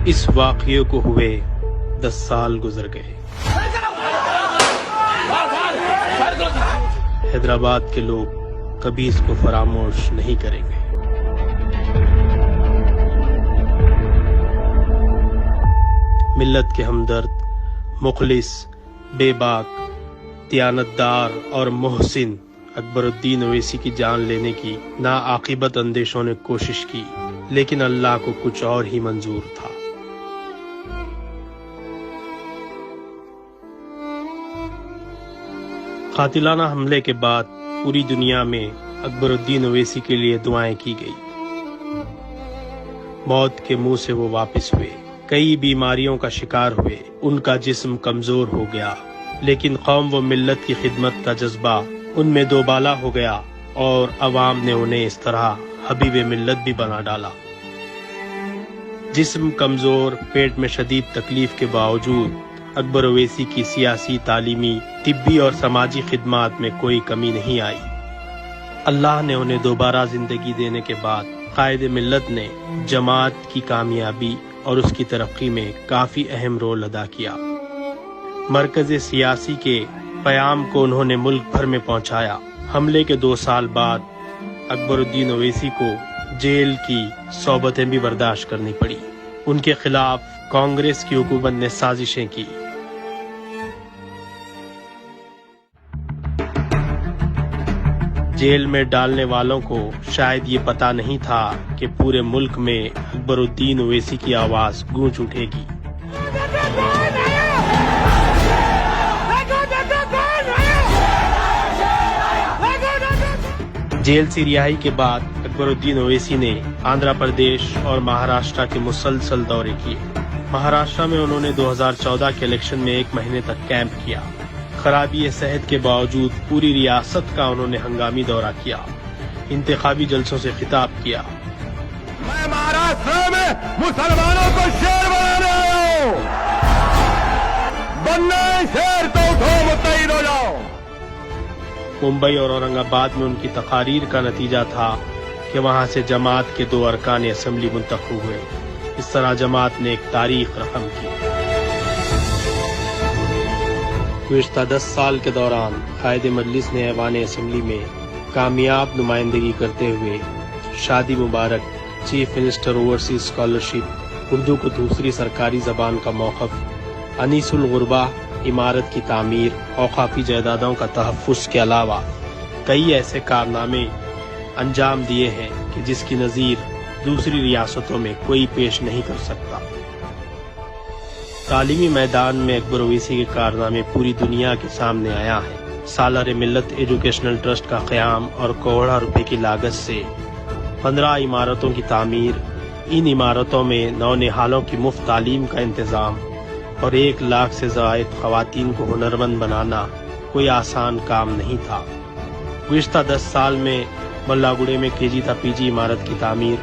اس واقعے کو ہوئے 10 سال گزر گئے۔ حیدرآباد کے لوگ کبھی اس کو فراموش نہیں کریں گے۔ ملت کے ہمدرد، مخلص، بے باک، دیانتدار اور محسن اکبر الدین اویسی کی جان لینے کی ناعاقبت اندیشوں نے کوشش کی، لیکن اللہ کو کچھ اور ہی منظور تھا۔ قاتلانہ حملے کے بعد پوری دنیا میں اکبر الدین اویسی کے لیے دعائیں کی گئی۔ موت کے منہ سے وہ واپس ہوئے، کئی بیماریوں کا شکار ہوئے، ان کا جسم کمزور ہو گیا، لیکن قوم و ملت کی خدمت کا جذبہ ان میں دوبالا ہو گیا اور عوام نے انہیں اس طرح حبیب ملت بھی بنا ڈالا۔ جسم کمزور، پیٹ میں شدید تکلیف کے باوجود اکبر اویسی کی سیاسی، تعلیمی، طبی اور سماجی خدمات میں کوئی کمی نہیں آئی۔ اللہ نے انہیں دوبارہ زندگی دینے کے بعد قائد ملت نے جماعت کی کامیابی اور اس کی ترقی میں کافی اہم رول ادا کیا۔ مرکز سیاسی کے پیام کو انہوں نے ملک بھر میں پہنچایا۔ حملے کے 2 سال بعد اکبر الدین اویسی کو جیل کی صحبتیں بھی برداشت کرنی پڑی۔ ان کے خلاف کانگریس کی حکومت نے سازشیں کی۔ جیل میں ڈالنے والوں کو شاید یہ پتہ نہیں تھا کہ پورے ملک میں اکبر الدین اویسی کی آواز گونج اٹھے گی۔ جیل سے رہائی کے بعد اکبر الدین اویسی نے آندھرا پردیش اور مہاراشٹر کے مسلسل دورے کیے۔ مہاراشٹر میں انہوں نے 2014 کے الیکشن میں 1 مہینے تک کیمپ کیا۔ خرابی صحت کے باوجود پوری ریاست کا انہوں نے ہنگامی دورہ کیا، انتخابی جلسوں سے خطاب کیا۔ میں مہاراشٹر میں مسلمانوں کو شیر بنانے آیا ہوں، بننا شیر تو اٹھو متحد ہو جاؤ۔ ممبئی اور اورنگ آباد میں ان کی تقاریر کا نتیجہ تھا کہ وہاں سے جماعت کے 2 ارکان اسمبلی منتخب ہوئے۔ اس طرح جماعت نے ایک تاریخ رقم کی۔ گزشتہ 10 سال کے دوران قائد مجلس نے ایوان اسمبلی میں کامیاب نمائندگی کرتے ہوئے شادی مبارک، chief minister overseas scholarship, Urdu کو دوسری سرکاری زبان کا موقف، انیس الغربا، عمارت کی تعمیر، اوقافی جائیدادوں کا تحفظ کے علاوہ کئی ایسے کارنامے انجام دیے ہیں کہ جس کی نظیر دوسری ریاستوں میں کوئی پیش نہیں کر سکتا۔ تعلیمی میدان میں اکبر اویسی کے کارنامے پوری دنیا کے سامنے آیا ہے۔ سالار ملت ایجوکیشنل ٹرسٹ کا قیام اور کروڑوں روپے کی لاگت سے 15 عمارتوں کی تعمیر، ان عمارتوں میں نونہالوں کی مفت تعلیم کا انتظام اور 1 لاکھ سے زائد خواتین کو ہنرمند بنانا کوئی آسان کام نہیں تھا۔ گزشتہ 10 سال میں ملا گڑے میں KG تا PG عمارت کی تعمیر،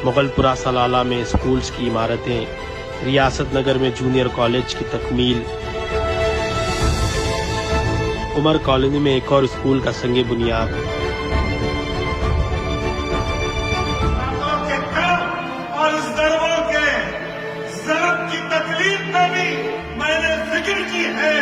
مغل پورہ سلالہ میں اسکولز کی عمارتیں، ریاست نگر میں جونیئر کالج کی تکمیل، عمر کالونی میں ایک اور اسکول کا سنگ بنیاد۔ اور اس دربوں کے ضرب کی تکلیف میں بھی میں نے فکر کی ہے،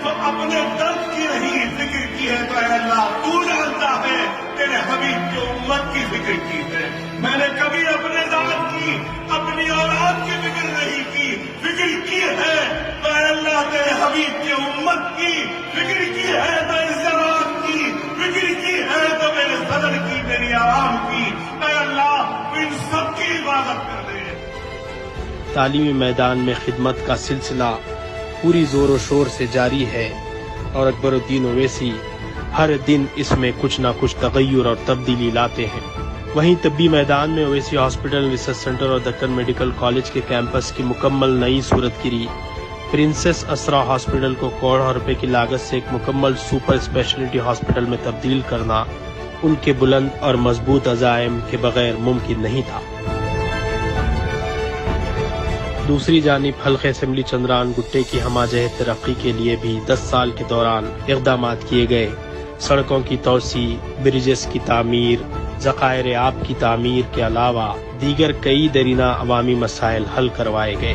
تو اپنے درد کی نہیں فکر کی ہے تو اے اللہ تو جانتا ہے تیرے حبیب کی امت کی فکر کی ہے۔ میں نے کبھی اپنے ذات کی، اپنی اولاد کی فکر نہیں کی، فکر کی ہے تو اے اللہ تیرے حبیب کی امت کی فکر کی ہے، تو اس جماعت کی فکر کی ہے، تو میرے صدر کی، میری عوام کی، اے اللہ ان سب کی حفاظت کر دے۔ تعلیمی میدان میں خدمت کا سلسلہ پوری زور و شور سے جاری ہے اور اکبر الدین اویسی ہر دن اس میں کچھ نہ کچھ تغیر اور تبدیلی لاتے ہیں۔ وہیں طبی میدان میں اویسی ہاسپٹل، ریسرچ سینٹر اور دکن میڈیکل کالج کے کیمپس کی مکمل نئی صورت گری، پرنسس اسرا ہاسپٹل کو کروڑوں روپے کی لاگت سے ایک مکمل سپر اسپیشلٹی ہاسپٹل میں تبدیل کرنا ان کے بلند اور مضبوط عزائم کے بغیر ممکن نہیں تھا۔ دوسری جانب حلقہ اسمبلی چندران گٹے کی ہمہ جہت ترقی کے لیے بھی 10 سال کے دوران اقدامات کیے گئے۔ سڑکوں کی توسیع، بریجز کی تعمیر، ذخائر آب کی تعمیر کے علاوہ دیگر کئی درینہ عوامی مسائل حل کروائے گئے۔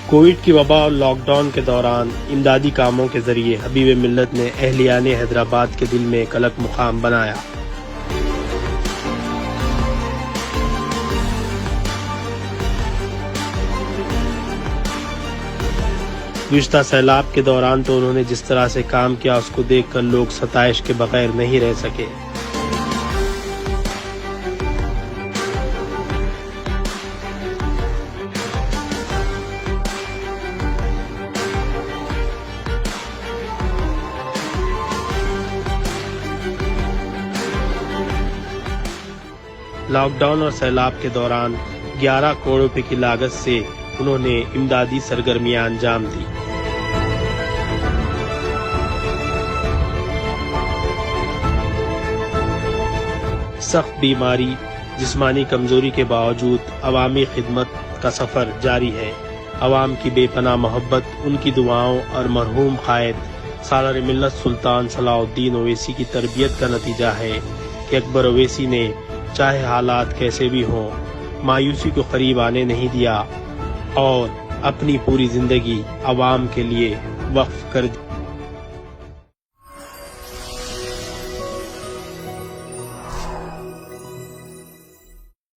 کووڈ کی وبا اور لاک ڈاؤن کے دوران امدادی کاموں کے ذریعے حبیب ملت نے اہلیان حیدرآباد کے دل میں ایک الگ مقام بنایا۔ گزشتہ سیلاب کے دوران تو انہوں نے جس طرح سے کام کیا اس کو دیکھ کر لوگ ستائش کے بغیر نہیں رہ سکے۔ لاک ڈاؤن اور سیلاب کے دوران 11 کروڑ روپے کی لاگت سے انہوں نے امدادی سرگرمیاں انجام دی۔ سخت بیماری، جسمانی کمزوری کے باوجود عوامی خدمت کا سفر جاری ہے۔ عوام کی بے پناہ محبت، ان کی دعاؤں اور مرحوم قائد سالار ملت سلطان صلاح الدین اویسی کی تربیت کا نتیجہ ہے کہ اکبر اویسی نے چاہے حالات کیسے بھی ہوں مایوسی کو قریب آنے نہیں دیا اور اپنی پوری زندگی عوام کے لیے وقف کر دی۔